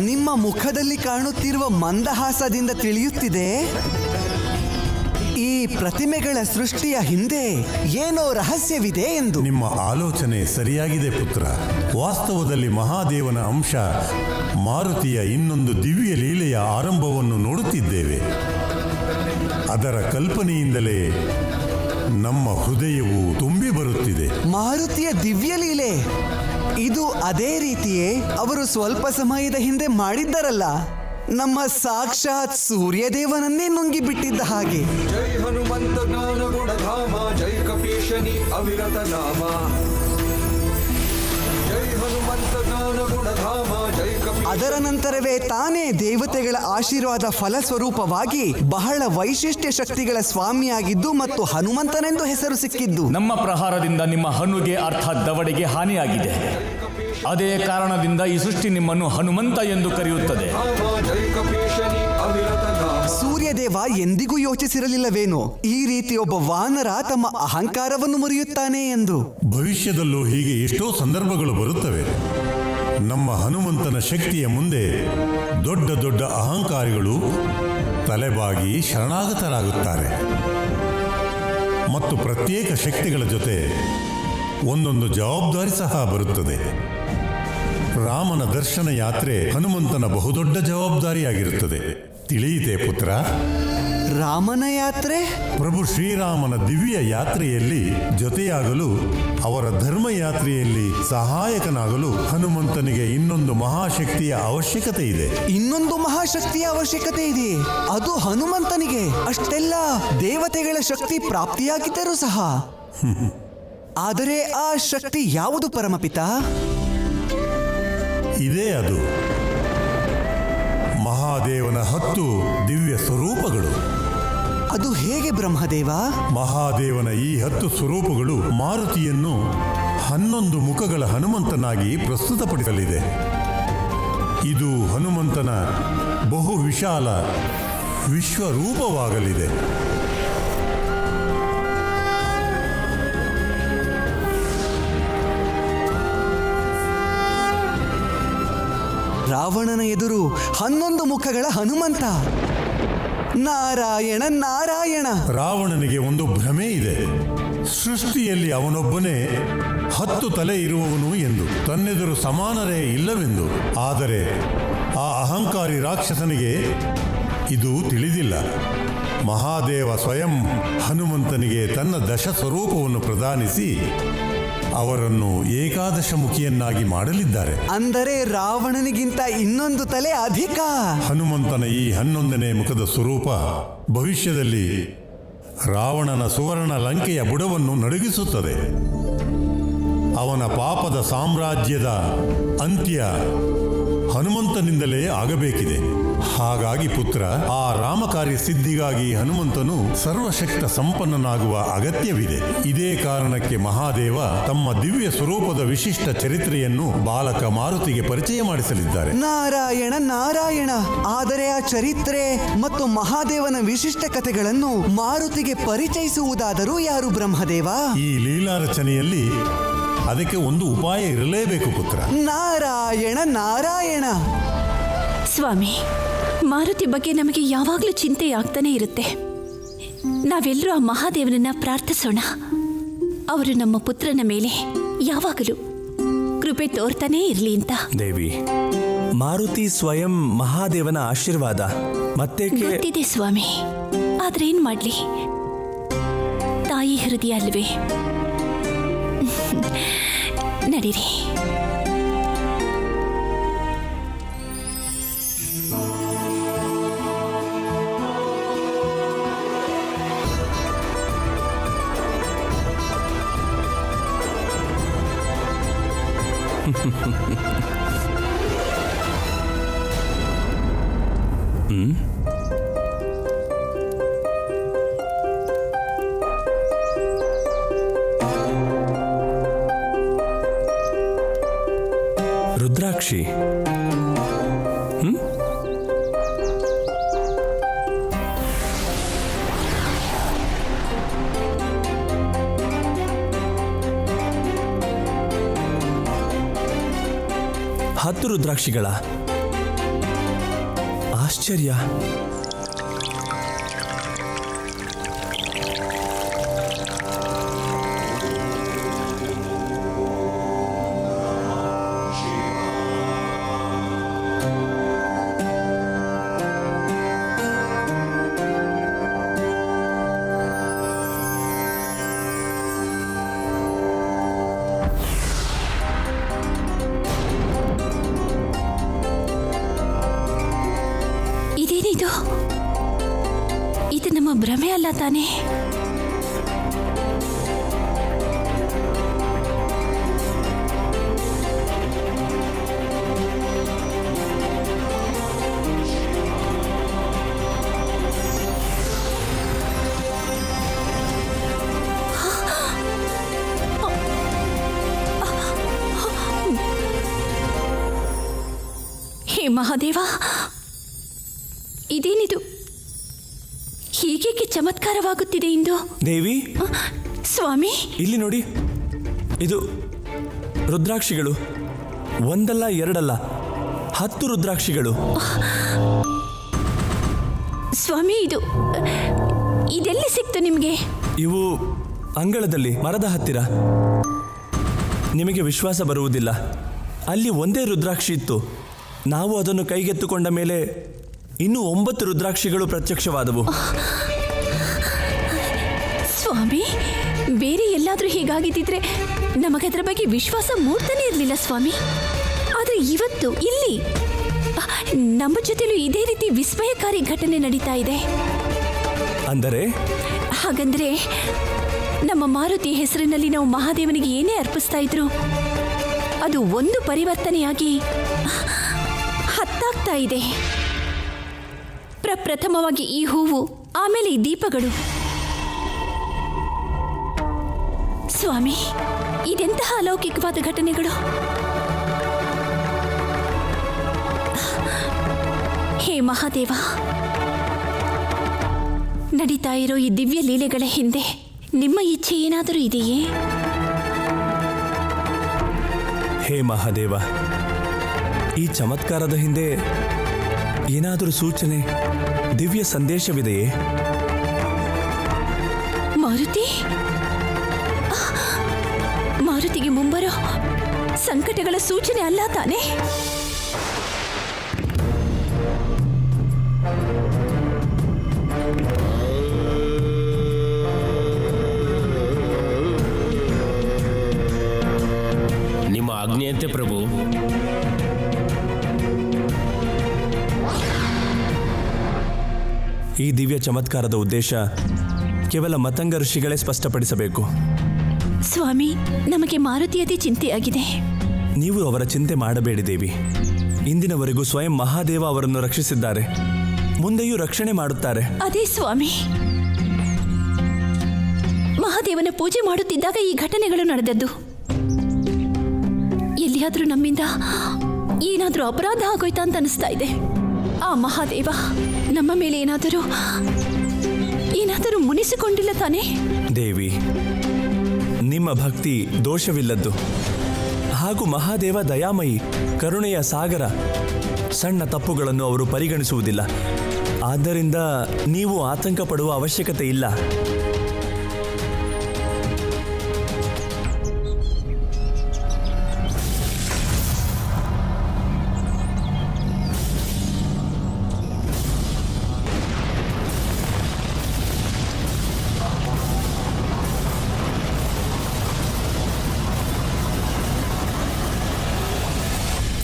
ನಿಮ್ಮ ಮುಖದಲ್ಲಿ ಕಾಣುತ್ತಿರುವ ಮಂದಹಾಸದಿಂದ ತಿಳಿಯುತ್ತಿದೆ ಈ ಪ್ರತಿಮೆಗಳ ಸೃಷ್ಟಿಯ ಹಿಂದೆ ಏನೋ ರಹಸ್ಯವಿದೆ ಎಂದು. ನಿಮ್ಮ ಆಲೋಚನೆ ಸರಿಯಾಗಿದೆ ಪುತ್ರ. ವಾಸ್ತವದಲ್ಲಿ ಮಹಾದೇವನ ಅಂಶ ಮಾರುತಿಯ ಇನ್ನೊಂದು ದಿವ್ಯ ಲೀಲೆಯ ಆರಂಭವನ್ನು ನೋಡುತ್ತಿದ್ದೇವೆ. ಅದರ ಕಲ್ಪನೆಯಿಂದಲೇ ನಮ್ಮ ಹೃದಯವು ತುಂಬಿ ಬರುತ್ತಿದೆ. ಮಾರುತಿಯ ದಿವ್ಯ ಲೀಲೆ ಇದು ಅದೇ ರೀತಿಯೇ ಅವರು ಸ್ವಲ್ಪ ಸಮಯದ ಹಿಂದೆ ಮಾಡಿದ್ದರಲ್ಲ, ನಮ್ಮ ಸಾಕ್ಷಾತ್ ಸೂರ್ಯದೇವನನ್ನೇ ನುಂಗಿ ಬಿಟ್ಟಿದ್ದ ಹಾಗೆ. ಜೈ ಹನುಮಂತ ಜ್ಞಾನ ಗುಣಧಾಮ, ಜೈ ಕಪೀಶನಿ ಅವಿರತ ನಾಮ. ಜೈ ಹನುಮಂತ ಜ್ಞಾನ ಗುಣಧಾಮ, ಜೈ ಅದರ ನಂತರವೇ ತಾನೇ ದೇವತೆಗಳ ಆಶೀರ್ವಾದ ಫಲಸ್ವರೂಪವಾಗಿ ಬಹಳ ವೈಶಿಷ್ಟ್ಯ ಶಕ್ತಿಗಳ ಸ್ವಾಮಿಯಾಗಿದ್ದು ಮತ್ತು ಹನುಮಂತನೆಂದು ಹೆಸರು ಸಿಕ್ಕಿದ್ದು. ನಮ್ಮ ಪ್ರಹಾರದಿಂದ ನಿಮ್ಮ ಹನುಗೆ ಅರ್ಥಾತ್ ದವಡೆಗೆ ಹಾನಿಯಾಗಿದೆ. ಅದೇ ಕಾರಣದಿಂದ ಈ ಸೃಷ್ಟಿ ನಿಮ್ಮನ್ನು ಹನುಮಂತ ಎಂದು ಕರೆಯುತ್ತದೆ. ಜೈ ಕಪೀಶನಿ ಅವಿರತ ನಾಮ. ಸೂರ್ಯದೇವ ಎಂದಿಗೂ ಯೋಚಿಸಿರಲಿಲ್ಲವೇನೋ ಈ ರೀತಿ ಒಬ್ಬ ವಾನರ ತಮ್ಮ ಅಹಂಕಾರವನ್ನು ಮುರಿಯುತ್ತಾನೆ ಎಂದು. ಭವಿಷ್ಯದಲ್ಲೂ ಹೀಗೆ ಎಷ್ಟೋ ಸಂದರ್ಭಗಳು ಬರುತ್ತವೆ. ನಮ್ಮ ಹನುಮಂತನ ಶಕ್ತಿಯ ಮುಂದೆ ದೊಡ್ಡ ದೊಡ್ಡ ಅಹಂಕಾರಿಗಳು ತಲೆಬಾಗಿ ಶರಣಾಗತರಾಗುತ್ತಾರೆ. ಮತ್ತು ಪ್ರತ್ಯೇಕ ಶಕ್ತಿಗಳ ಜೊತೆ ಒಂದೊಂದು ಜವಾಬ್ದಾರಿ ಸಹ ಬರುತ್ತದೆ. ರಾಮನ ದರ್ಶನ ಯಾತ್ರೆ ಹನುಮಂತನ ಬಹುದೊಡ್ಡ ಜವಾಬ್ದಾರಿಯಾಗಿರುತ್ತದೆ. ತಿಳಿಯಿತೆ ಪುತ್ರ? ರಾಮನ ಯಾತ್ರೆ? ಪ್ರಭು ಶ್ರೀರಾಮನ ದಿವ್ಯ ಯಾತ್ರೆಯಲ್ಲಿ ಜೊತೆಯಾಗಲು, ಅವರ ಧರ್ಮ ಯಾತ್ರೆಯಲ್ಲಿ ಸಹಾಯಕನಾಗಲು ಹನುಮಂತನಿಗೆ ಇನ್ನೊಂದು ಮಹಾಶಕ್ತಿಯ ಅವಶ್ಯಕತೆ ಇದೆ. ಇನ್ನೊಂದು ಮಹಾಶಕ್ತಿಯ ಅವಶ್ಯಕತೆ ಇದೆ, ಅದು ಹನುಮಂತನಿಗೆ. ಅಷ್ಟೆಲ್ಲ ದೇವತೆಗಳ ಶಕ್ತಿ ಪ್ರಾಪ್ತಿಯಾಗಿದ್ದರೂ ಸಹ ಆದರೆ ಆ ಶಕ್ತಿ ಯಾವುದು ಪರಮಪಿತ? ಇದೇ ಅದು ಮಹಾದೇವನ 10 ದಿವ್ಯ ಸ್ವರೂಪಗಳು. ಅದು ಹೇಗೆ ಬ್ರಹ್ಮದೇವ? ಮಹಾದೇವನ ಈ 10 ಸ್ವರೂಪಗಳು ಮಾರುತಿಯನ್ನು 11 ಮುಖಗಳ ಹನುಮಂತನಾಗಿ ಪ್ರಸ್ತುತಪಡಿಸಲಿದೆ. ಇದು ಹನುಮಂತನ ಬಹು ವಿಶಾಲ ವಿಶ್ವರೂಪವಾಗಲಿದೆ. ರಾವಣನ ಎದುರು 11 ಮುಖಗಳ ಹನುಮಂತ. ನಾರಾಯಣ ನಾರಾಯಣ. ರಾವಣನಿಗೆ ಒಂದು ಭ್ರಮೆ ಇದೆ. ಸೃಷ್ಟಿಯಲ್ಲಿ ಅವನೊಬ್ಬನೇ 10 ತಲೆ ಇರುವವನು ಎಂದು, ತನ್ನೆದುರು ಸಮಾನರೇ ಇಲ್ಲವೆಂದು. ಆದರೆ ಆ ಅಹಂಕಾರಿ ರಾಕ್ಷಸನಿಗೆ ಇದು ತಿಳಿದಿಲ್ಲ. ಮಹಾದೇವ ಸ್ವಯಂ ಹನುಮಂತನಿಗೆ ತನ್ನ 10 ಸ್ವರೂಪವನ್ನು ಪ್ರದಾನಿಸಿ ಅವರನ್ನು ಏಕಾದಶ ಮುಖಿಯನ್ನಾಗಿ ಮಾಡಲಿದ್ದಾರೆ. ಅಂದರೆ ರಾವಣನಿಗಿಂತ ಇನ್ನೊಂದು ತಲೆ ಅಧಿಕ. ಹನುಮಂತನ ಈ 11ನೇ ಮುಖದ ಸ್ವರೂಪ ಭವಿಷ್ಯದಲ್ಲಿ ರಾವಣನ ಸುವರ್ಣ ಲಂಕೆಯ ಬುಡವನ್ನು ನಡುಗಿಸುತ್ತದೆ. ಅವನ ಪಾಪದ ಸಾಮ್ರಾಜ್ಯದ ಅಂತ್ಯ ಹನುಮಂತನಿಂದಲೇ ಆಗಬೇಕಿದೆ. ಹಾಗಾಗಿ ಪುತ್ರ, ಆ ರಾಮಕಾರ್ಯ ಸಿದ್ಧಿಗಾಗಿ ಹನುಮಂತನು ಸರ್ವಶಕ್ತ ಸಂಪನ್ನನಾಗುವ ಅಗತ್ಯವಿದೆ. ಇದೇ ಕಾರಣಕ್ಕೆ ಮಹಾದೇವ ತಮ್ಮ ದಿವ್ಯ ಸ್ವರೂಪದ ವಿಶಿಷ್ಟ ಚರಿತ್ರೆಯನ್ನು ಬಾಲಕ ಮಾರುತಿಗೆ ಪರಿಚಯ ಮಾಡಿಸಲಿದ್ದಾರೆ. ನಾರಾಯಣ ನಾರಾಯಣ. ಆದರೆ ಆ ಚರಿತ್ರೆ ಮತ್ತು ಮಹಾದೇವನ ವಿಶಿಷ್ಟ ಕಥೆಗಳನ್ನು ಮಾರುತಿಗೆ ಪರಿಚಯಿಸುವುದಾದರೂ ಯಾರು ಬ್ರಹ್ಮದೇವ? ಈ ಲೀಲಾ ರಚನೆಯಲ್ಲಿ ಅದಕ್ಕೆ ಒಂದು ಉಪಾಯ ಇರಲೇಬೇಕು ಪುತ್ರ. ನಾರಾಯಣ ನಾರಾಯಣ. ಸ್ವಾಮಿ, ಮಾರುತಿ ಬಗ್ಗೆ ನಮಗೆ ಯಾವಾಗಲೂ ಚಿಂತೆಯಾಗ್ತಾನೆ ಇರುತ್ತೆ. ನಾವೆಲ್ಲರೂ ಆ ಮಹಾದೇವನನ್ನ ಪ್ರಾರ್ಥಿಸೋಣ. ಅವರು ನಮ್ಮ ಪುತ್ರನ ಮೇಲೆ ಯಾವಾಗಲೂ ಕೃಪೆ ತೋರ್ತಾನೇ ಇರಲಿ ಅಂತ. ದೇವಿ, ಮಾರುತಿ ಸ್ವಯಂ ಮಹಾದೇವನ ಆಶೀರ್ವಾದ. ಮತ್ತೆ ಗೊತ್ತಿದೆ ಸ್ವಾಮಿ, ಆದ್ರೆ ಏನ್ ಮಾಡ್ಲಿ, ತಾಯಿ ಹೃದಯ ಅಲ್ವೇ. ನಡೀರಿ. ರುದ್ರಾಕ್ಷಿ, ಹತ್ತು ರುದ್ರಾಕ್ಷಿಗಳ ಆಶ್ಚರ್ಯ. ಇದೇನಿದು? ಇದು ನಮ್ಮ ಭ್ರಮೆ ಅಲ್ಲ ತಾನೇ? ಹೇ ಮಹಾದೇವ, ಇದೇನಿದು? ಹೀಗೇಕೆ ಚಮತ್ಕಾರವಾಗುತ್ತಿದೆ ಇಂದು? ದೇವಿ, ಸ್ವಾಮಿ, ಇಲ್ಲಿ ನೋಡಿ. ಇದು ರುದ್ರಾಕ್ಷಿಗಳು. ಒಂದಲ್ಲ ಎರಡಲ್ಲ, 10 ರುದ್ರಾಕ್ಷಿಗಳು. ಸ್ವಾಮಿ, ಇದೆಲ್ಲಿ ಸಿಕ್ತು ನಿಮಗೆ? ಇವು ಅಂಗಳದಲ್ಲಿ, ಮರದ ಹತ್ತಿರ. ನಿಮಗೆ ವಿಶ್ವಾಸ ಬರುವುದಿಲ್ಲ. ಅಲ್ಲಿ ಒಂದೇ ರುದ್ರಾಕ್ಷಿ ಇತ್ತು. ನಾವು ಅದನ್ನು ಕೈಗೆತ್ತುಕೊಂಡ ಮೇಲೆ ಇನ್ನೂ 9 ರುದ್ರಾಕ್ಷಿಗಳು ಪ್ರತ್ಯಕ್ಷವಾದವು. ಸ್ವಾಮಿ, ಬೇರೆ ಎಲ್ಲಾದ್ರೂ ಹೀಗಾಗಿದ್ದಿದ್ರೆ ನಮಗದರ ಬಗ್ಗೆ ವಿಶ್ವಾಸ ಮೂಡ್ತಾನೆ ಇರಲಿಲ್ಲ ಸ್ವಾಮಿ. ಆದರೆ ಇವತ್ತು ಇಲ್ಲಿ ನಮ್ಮ ಜೊತೆಲೂ ಇದೇ ರೀತಿ ವಿಸ್ಮಯಕಾರಿ ಘಟನೆ ನಡೀತಾ ಇದೆ. ಅಂದರೆ ಹಾಗಂದ್ರೆ ನಮ್ಮ ಮಾರುತಿ ಹೆಸರಿನಲ್ಲಿ ನಾವು ಮಹಾದೇವನಿಗೆ ಏನೇ ಅರ್ಪಿಸ್ತಾ ಇದ್ರು ಅದು ಒಂದು ಪರಿವರ್ತನೆಯಾಗಿ 10 ಆಗ್ತಾ ಇದೆ. ಪ್ರಪ್ರಥಮವಾಗಿ ಈ ಹೂವು, ಆಮೇಲೆ ಈ ದೀಪಗಳು. ಸ್ವಾಮಿ, ಇದೆಂತಹ ಅಲೌಕಿಕವಾದ ಘಟನೆಗಳು! ಹೇ ಮಹಾದೇವ, ನಡೀತಾ ಇರೋ ಈ ದಿವ್ಯ ಲೀಲೆಗಳ ಹಿಂದೆ ನಿಮ್ಮ ಇಚ್ಛೆ ಏನಾದರೂ ಇದೆಯೇ? ಹೇ ಮಹಾದೇವ, ಈ ಚಮತ್ಕಾರದ ಹಿಂದೆ ಏನಾದರೂ ಸೂಚನೆ, ದಿವ್ಯ ಸಂದೇಶವಿದೆಯೇ? ಮಾರುತಿಗೆ ಮುಂಬರೋ ಸಂಕಟಗಳ ಸೂಚನೆ ಅಲ್ಲ ತಾನೇ? ನಿಮ್ಮ ಆಜ್ಞೆಯಂತೆ ಪ್ರಭು. ಈ ದಿವ್ಯ ಚಮತ್ಕಾರದ ಉದ್ದೇಶ ಕೇವಲ ಮತಂಗ ಋಷಿಗಳೇ ಸ್ಪಷ್ಟಪಡಿಸಬೇಕು. ಸ್ವಾಮಿ, ನಮಗೆ ಮಾರುತಿಯದೇ ಚಿಂತೆಯಾಗಿದೆ. ನೀವು ಅವರ ಚಿಂತೆ ಮಾಡಬೇಡಿ ದೇವಿ. ಇಂದಿನವರೆಗೂ ಸ್ವಯಂ ಮಹಾದೇವ ಅವರನ್ನು ರಕ್ಷಿಸಿದ್ದಾರೆ, ಮುಂದೆಯೂ ರಕ್ಷಣೆ ಮಾಡುತ್ತಾರೆ. ಅದೇ ಸ್ವಾಮಿ, ಮಹಾದೇವನ ಪೂಜೆ ಮಾಡುತ್ತಿದ್ದಾಗ ಈ ಘಟನೆಗಳು ನಡೆದದ್ದು. ಎಲ್ಲಿಯಾದ್ರೂ ನಮ್ಮಿಂದ ಏನಾದ್ರೂ ಅಪರಾಧ ಆಗೋಯ್ತಾ ಅಂತ ಅನಿಸ್ತಾ ಇದೆ. ಆ ಮಹಾದೇವ ನಮ್ಮ ಮೇಲೆ ಏನಾದರೂ ಮುನಿಸಿಕೊಂಡಿಲ್ಲ ತಾನೇ? ದೇವಿ, ನಿಮ್ಮ ಭಕ್ತಿ ದೋಷವಿಲ್ಲದ್ದು. ಹಾಗೂ ಮಹಾದೇವ ದಯಾಮಯಿ, ಕರುಣೆಯ ಸಾಗರ. ಸಣ್ಣ ತಪ್ಪುಗಳನ್ನು ಅವರು ಪರಿಗಣಿಸುವುದಿಲ್ಲ. ಆದ್ದರಿಂದ ನೀವು ಆತಂಕ ಪಡುವ ಅವಶ್ಯಕತೆ ಇಲ್ಲ.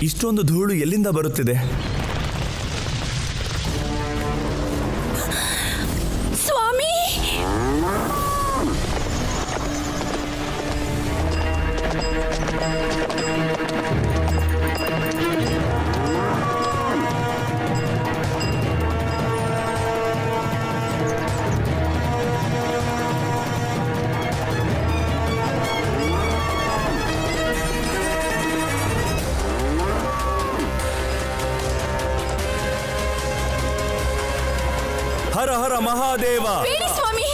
ಇಷ್ಟೊಂದು ಧೂಳು ಎಲ್ಲಿಂದ ಬರುತ್ತಿದೆ? ಸ್ವಾಮಿ, ಹರ ಹರ ಮಹಾದೇವ. ಬೇಡಿ ಸ್ವಾಮಿ.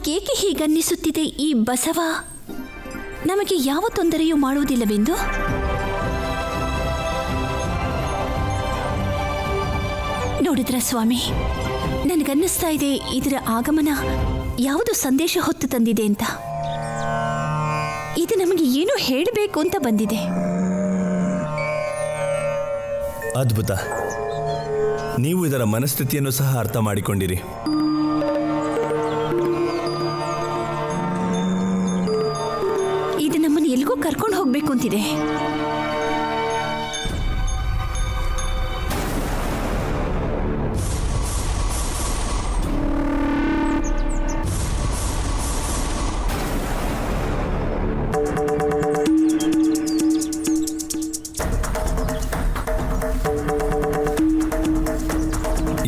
ನನಗೇಕೆ ಹೀಗನ್ನಿಸುತ್ತಿದೆ, ಈ ಬಸವ ನಮಗೆ ಯಾವ ತೊಂದರೆಯೂ ಮಾಡುವುದಿಲ್ಲವೆಂದು? ನೋಡಿದ್ರ ಸ್ವಾಮಿ, ನನಗನ್ನಿಸ್ತಾ ಇದೆ ಇದರ ಆಗಮನ ಯಾವುದು ಸಂದೇಶ ಹೊತ್ತು ತಂದಿದೆ ಅಂತ. ಇದು ನಮಗೆ ಏನು ಹೇಳಬೇಕು ಅಂತ ಬಂದಿದೆ. ಅದ್ಭುತ. ನೀವು ಇದರ ಮನಸ್ಥಿತಿಯನ್ನು ಸಹ ಅರ್ಥ ಮಾಡಿಕೊಂಡಿರಿ. ಇದು ನಮ್ಮನ್ನು ಎಲ್ಲಿಗೂ ಕರ್ಕೊಂಡು ಹೋಗ್ಬೇಕು ಅಂತಿದೆ.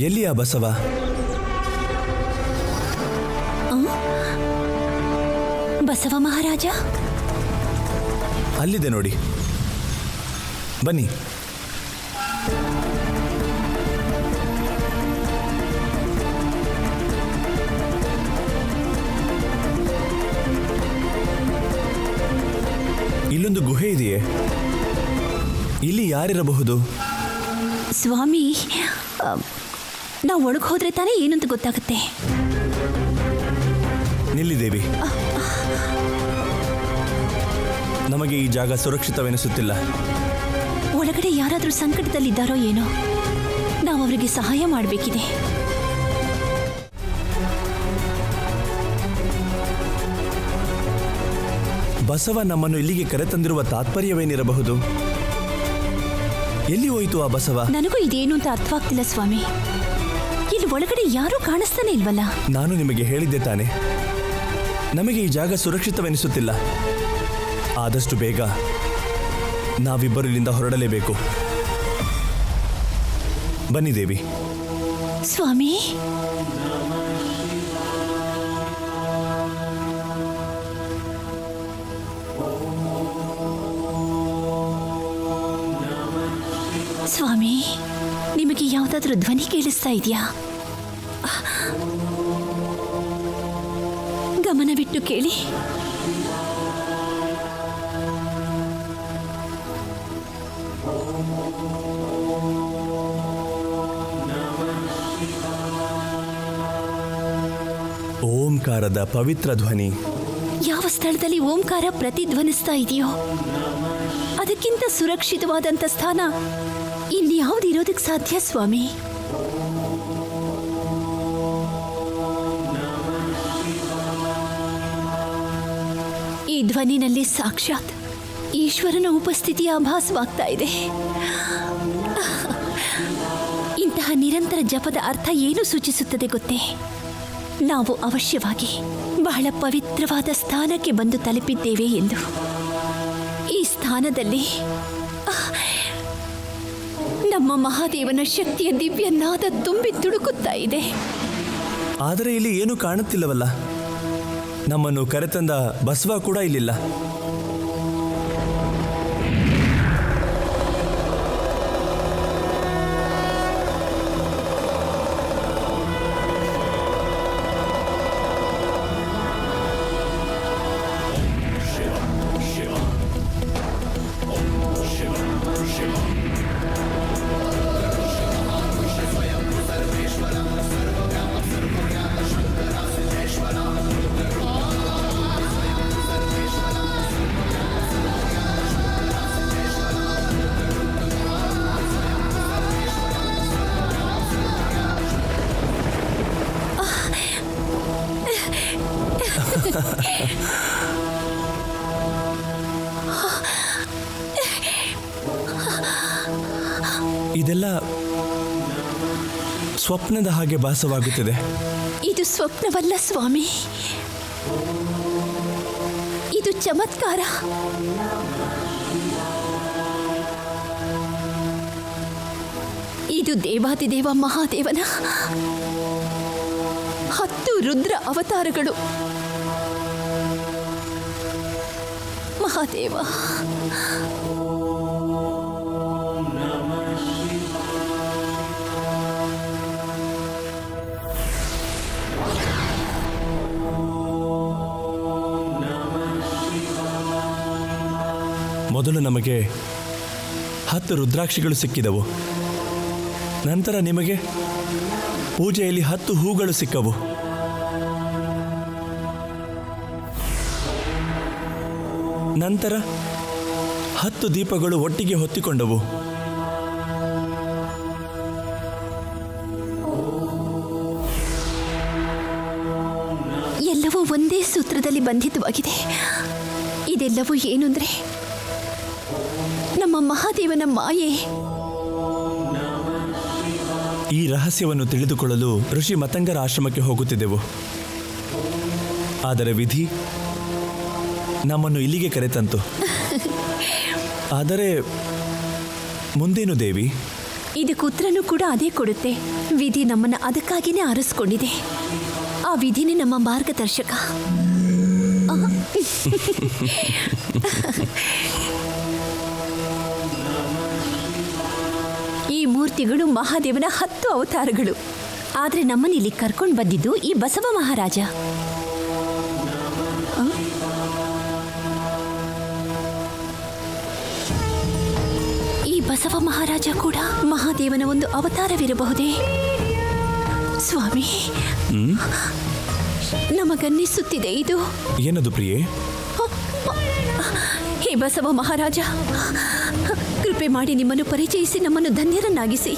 ಎಲ್ಲಿಯ ಬಸವ? ಬಸವ ಮಹಾರಾಜ ಅಲ್ಲಿದೆ ನೋಡಿ, ಬನ್ನಿ. ಇಲ್ಲೊಂದು ಗುಹೆ ಇದೆಯೇ? ಇಲ್ಲಿ ಯಾರಿರಬಹುದು? ಸ್ವಾಮಿ, ನಾವು ಒಳಗೆ ಹೋದ್ರೆ ತಾನೇ ಏನಂತ ಗೊತ್ತಾಗುತ್ತೆ. ನಿಲ್ಲಿದೇವಿ, ನಮಗೆ ಈ ಜಾಗ ಸುರಕ್ಷಿತವೆನಿಸುತ್ತಿಲ್ಲ. ಒಳಗಡೆ ಯಾರಾದರೂ ಸಂಕಟದಲ್ಲಿದ್ದಾರೋ ಏನೋ, ನಾವು ಅವರಿಗೆ ಸಹಾಯ ಮಾಡಬೇಕಿದೆ. ಬಸವ ನಮ್ಮನ್ನು ಇಲ್ಲಿಗೆ ಕರೆತಂದಿರುವ ತಾತ್ಪರ್ಯವೇನಿರಬಹುದು? ಎಲ್ಲಿ ಹೋಯಿತು ಆ ಬಸವ? ನನಗೂ ಇದೇನು ಅಂತ ಅರ್ಥವಾಗ್ತಿಲ್ಲ ಸ್ವಾಮಿ. ಇಲ್ಲಿ ಒಳಗಡೆ ಯಾರೂ ಕಾಣಿಸ್ತಾನೆ ಇಲ್ವಲ್ಲ. ನಾನು ನಿಮಗೆ ಹೇಳಿದ್ದೆ ತಾನೆ, ನಮಗೆ ಈ ಜಾಗ ಸುರಕ್ಷಿತವೆನಿಸುತ್ತಿಲ್ಲ. ಆದಷ್ಟು ಬೇಗ ನಾವಿಬ್ಬರು ಇಲ್ಲಿಂದ ಹೊರಡಲೇಬೇಕು. ಬನ್ನಿ ದೇವಿ. ಸ್ವಾಮಿ, ಸ್ವಾಮಿ, ನಿಮಗೆ ಯಾವುದಾದ್ರೂ ಧ್ವನಿ ಕೇಳಿಸ್ತಾ ಇದೆಯಾ? ಗಮನವಿಟ್ಟು ಕೇಳಿ. ಓಂಕಾರದ ಪವಿತ್ರ ಧ್ವನಿ. ಯಾವ ಸ್ಥಳದಲ್ಲಿ ಓಂಕಾರ ಪ್ರತಿಧ್ವನಿಸ್ತಾ ಇದೆಯೋ ಅದಕ್ಕಿಂತ ಸುರಕ್ಷಿತವಾದಂಥ ಸ್ಥಾನ ಇನ್ಯಾವುದು ಇರೋದಕ್ಕೆ ಸಾಧ್ಯ ಸ್ವಾಮಿ? ಈ ಧ್ವನಿನಲ್ಲಿ ಸಾಕ್ಷಾತ್ ಈಶ್ವರನ ಉಪಸ್ಥಿತಿಯ ಆಭಾಸವಾಗ್ತಾ ಇದೆ. ಇಂತಹ ನಿರಂತರ ಜಪದ ಅರ್ಥ ಏನು ಸೂಚಿಸುತ್ತದೆ ಗೊತ್ತೇ? ನಾವು ಅವಶ್ಯವಾಗಿ ಬಹಳ ಪವಿತ್ರವಾದ ಸ್ಥಾನಕ್ಕೆ ಬಂದು ತಲುಪಿದ್ದೇವೆ ಎಂದು. ಈ ಸ್ಥಾನದಲ್ಲಿ ನಮ್ಮ ಮಹಾದೇವನ ಶಕ್ತಿಯ ದಿವ್ಯ ನಾದ ತುಂಬಿ ತುಡುಕುತ್ತಾ ಇದೆ. ಆದರೆ ಇಲ್ಲಿ ಏನು ಕಾಣುತ್ತಿಲ್ಲವಲ್ಲ. ನಮ್ಮನ್ನು ಕರೆತಂದ ಬಸವ ಕೂಡ ಇಲ್ಲಿಲ್ಲ. ಇದೆಲ್ಲ ಸ್ವಪ್ನದ ಹಾಗೆ ಭಾಸವಾಗುತ್ತಿದೆ. ಇದು ಸ್ವಪ್ನವಲ್ಲ ಸ್ವಾಮಿ, ಇದು ಚಮತ್ಕಾರ. ಇದು ದೇವಾದಿದೇವ ಮಹಾದೇವನ 10 ರುದ್ರ ಅವತಾರಗಳು. ಮಹಾದೇವ, ಮೊದಲು ನಮಗೆ 10 ರುದ್ರಾಕ್ಷಿಗಳು ಸಿಕ್ಕಿದವು. ನಂತರ ನಿಮಗೆ ಪೂಜೆಯಲ್ಲಿ 10 ಹೂಗಳು ಸಿಕ್ಕವು. ನಂತರ 10 ದೀಪಗಳು ಒಟ್ಟಿಗೆ ಹೊತ್ತಿಕೊಂಡವು. ಎಲ್ಲವೂ ಒಂದೇ ಸೂತ್ರದಲ್ಲಿ ಬಂಧಿತವಾಗಿದೆ. ಇದೆಲ್ಲವೂ ಏನು ಅಂದ್ರೆ ನಮ್ಮ ಮಹಾದೇವನ ಮಾಯೆ. ಈ ರಹಸ್ಯವನ್ನು ತಿಳಿದುಕೊಳ್ಳಲು ಋಷಿ ಮತಂಗರ ಆಶ್ರಮಕ್ಕೆ ಹೋಗುತ್ತಿದ್ದೆವು. ಆದರೆ ವಿಧಿ ನಮ್ಮನ್ನು ಇಲ್ಲಿಗೆ ಕರೆತಂತು. ಆದರೆ ಮುಂದೇನು ದೇವಿ? ಇದಕ್ಕೆ ಉತ್ತರನೂ ಕೂಡ ಅದೇ ಕೊಡುತ್ತೆ. ವಿಧಿ ನಮ್ಮನ್ನು ಅದಕ್ಕಾಗಿಯೇ ಆರಿಸ್ಕೊಂಡಿದೆ. ಆ ವಿಧಿನೇ ನಮ್ಮ ಮಾರ್ಗದರ್ಶಕ. ಈ ಮೂರ್ತಿಗಳು ಮಹಾದೇವನ 10 ಅವತಾರಗಳು. ಆದರೆ ನಮ್ಮನ್ನು ಇಲ್ಲಿ ಕರ್ಕೊಂಡು ಬಂದಿದ್ದು ಈ ಬಸವ ಮಹಾರಾಜ. ಈ ಬಸವ ಮಹಾರಾಜ ಕೂಡ ಮಹಾದೇವನ ಒಂದು ಅವತಾರವಿರಬಹುದೇ? ಸ್ವಾಮಿ, ನಮಗನ್ನಿಸುತ್ತಿದೆ ಇದು. ಏನದು ಪ್ರಿಯೆ? ಹೇ ಬಸವ ಮಹಾರಾಜ, ಕೃಪೆ ಮಾಡಿ ನಿಮ್ಮನ್ನು ಪರಿಚಯಿಸಿ ನಮ್ಮನ್ನು ಧನ್ಯರನ್ನಾಗಿಸಿ.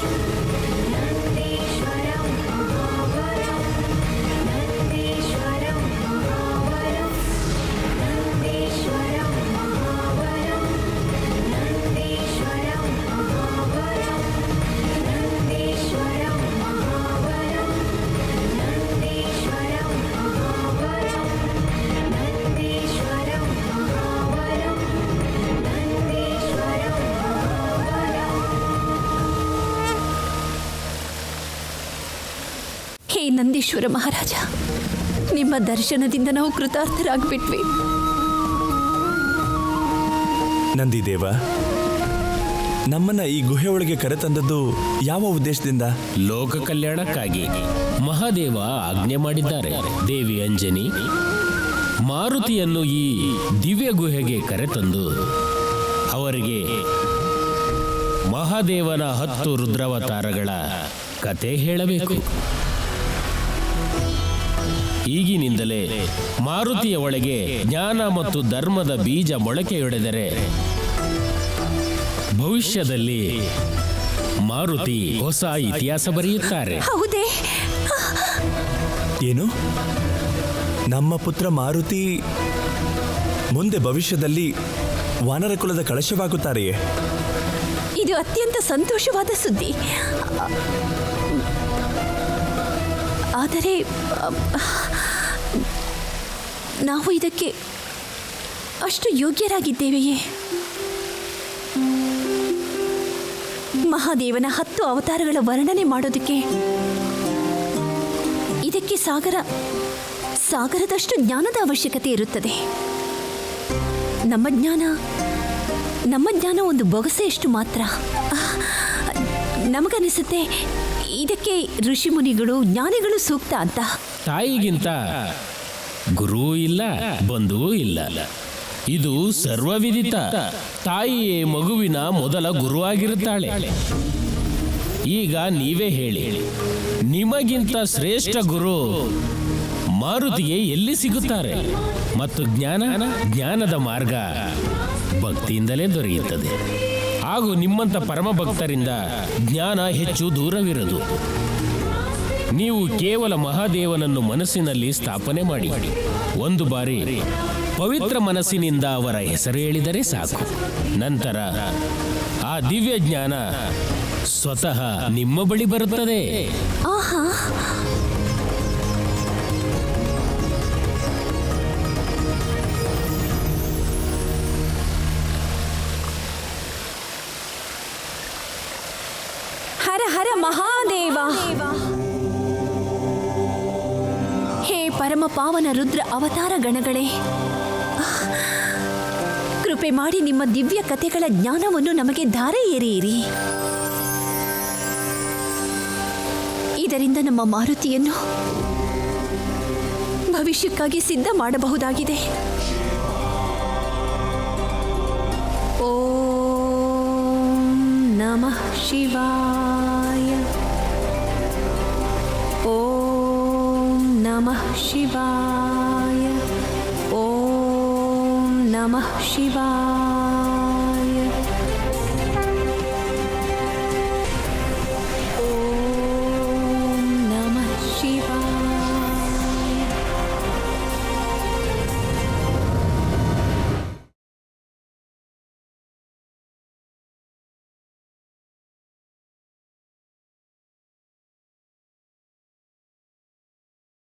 ಹೇ ನಂದೀಶ್ವರ ಮಹಾರಾಜ, ನಿಮ್ಮ ದರ್ಶನದಿಂದ ನಾವು ಕೃತಾರ್ಥರಾಗ್ಬಿಟ್ವಿ. ನಂದಿದೇವ, ನಮ್ಮನ್ನ ಈ ಗುಹೆ ಒಳಗೆ ಕರೆತಂದದ್ದು ಯಾವ ಉದ್ದೇಶದಿಂದ? ಲೋಕ ಕಲ್ಯಾಣಕ್ಕಾಗಿ ಮಹಾದೇವ ಆಜ್ಞೆ ಮಾಡಿದ್ದಾರೆ. ದೇವಿ ಅಂಜನಿ ಮಾರುತಿಯನ್ನು ಈ ದಿವ್ಯ ಗುಹೆಗೆ ಕರೆತಂದು ಅವರಿಗೆ ಮಹಾದೇವನ 10 ರುದ್ರಾವತಾರಗಳ ಕತೆ ಹೇಳಬೇಕು. ಈಗಿನಿಂದಲೇ ಮಾರುತಿಯ ಒಳಗೆ ಜ್ಞಾನ ಮತ್ತು ಧರ್ಮದ ಬೀಜ ಮೊಳಕೆಯೊಡೆದರೆ ಭವಿಷ್ಯದಲ್ಲಿ ಮಾರುತಿ ಹೊಸ ಇತಿಹಾಸ ಬರೆಯುತ್ತಾರೆ. ಹೌದೇ? ಏನು? ನಮ್ಮ ಪುತ್ರ ಮಾರುತಿ ಮುಂದೆ ಭವಿಷ್ಯದಲ್ಲಿ ವಾನರ ಕುಲದ ಕಳಶವಾಗುತ್ತಾರೆಯೇ? ಇದು ಅತ್ಯಂತ ಸಂತೋಷವಾದ ಸುದ್ದಿ. ಆದರೆ ನಾವು ಇದಕ್ಕೆ ಅಷ್ಟು ಯೋಗ್ಯರಾಗಿದ್ದೇವೆಯೇ? ಮಹಾದೇವನ 10 ಅವತಾರಗಳ ವರ್ಣನೆ ಮಾಡೋದಕ್ಕೆ ಇದಕ್ಕೆ ಸಾಗರದಷ್ಟು ಜ್ಞಾನದ ಅವಶ್ಯಕತೆ ಇರುತ್ತದೆ. ನಮ್ಮ ಜ್ಞಾನ ಒಂದು ಬೊಗಸೆಯಷ್ಟು ಮಾತ್ರ. ನಮಗನಿಸುತ್ತೆ ಇದಕ್ಕೆ ಋಷಿ ಮುನಿಗಳು ಜ್ಞಾನಿಗಳು ಸೂಕ್ತ ಅಂತ. ತಾಯಿಗಿಂತ ಗುರು ಇಲ್ಲ, ಬಂಧುವೂ ಇಲ್ಲ. ಇದು ಸರ್ವವಿದಿತ. ತಾಯಿಯೇ ಮಗುವಿನ ಮೊದಲ ಗುರುವಾಗಿರುತ್ತಾಳೆ. ಈಗ ನೀವೇ ಹೇಳಿ, ನಿಮಗಿಂತ ಶ್ರೇಷ್ಠ ಗುರು ಮಾರುತಿಗೆ ಎಲ್ಲಿ ಸಿಗುತ್ತಾರೆ? ಮತ್ತು ಜ್ಞಾನದ ಮಾರ್ಗ ಭಕ್ತಿಯಿಂದಲೇ ದೊರೆಯುತ್ತದೆ. ಹಾಗೂ ನಿಮ್ಮಂಥ ಪರಮ ಭಕ್ತರಿಂದ ಜ್ಞಾನ ಹೆಚ್ಚು ದೂರವಿರದು. ನೀವು ಕೇವಲ ಮಹಾದೇವನನ್ನು ಮನಸ್ಸಿನಲ್ಲಿ ಸ್ಥಾಪನೆ ಮಾಡಿ ಒಂದು ಬಾರಿ ಪವಿತ್ರ ಮನಸ್ಸಿನಿಂದ ಅವರ ಹೆಸರು ಹೇಳಿದರೆ ಸಾಕು. ನಂತರ ಆ ದಿವ್ಯ ಜ್ಞಾನ ಸ್ವತಃ ನಿಮ್ಮ ಬಳಿ ಬರುತ್ತದೆ. ಆಹಾ, ಹರ ಹರ ಮಹಾದೇವ. ಹೇ ಪರಮ ಪಾವನ ರುದ್ರ ಅವತಾರ ಗಣಗಳೇ, ಕೃಪೆ ಮಾಡಿ ನಿಮ್ಮ ದಿವ್ಯ ಕಥೆಗಳ ಜ್ಞಾನವನ್ನು ನಮಗೆ ಧಾರೆ ಎರೆಯಿರಿ. ಇದರಿಂದ ನಮ್ಮ ಮಾರುತಿಯನ್ನು ಭವಿಷ್ಯಕ್ಕಾಗಿ ಸಿದ್ಧ ಮಾಡಬಹುದಾಗಿದೆ. ಓಂ ನಮಃ ಶಿವಾಯ. ಓಂ ನಮಃ ಶಿವಾಯ. ಓಂ ನಮಃ ಶಿವಾಯ.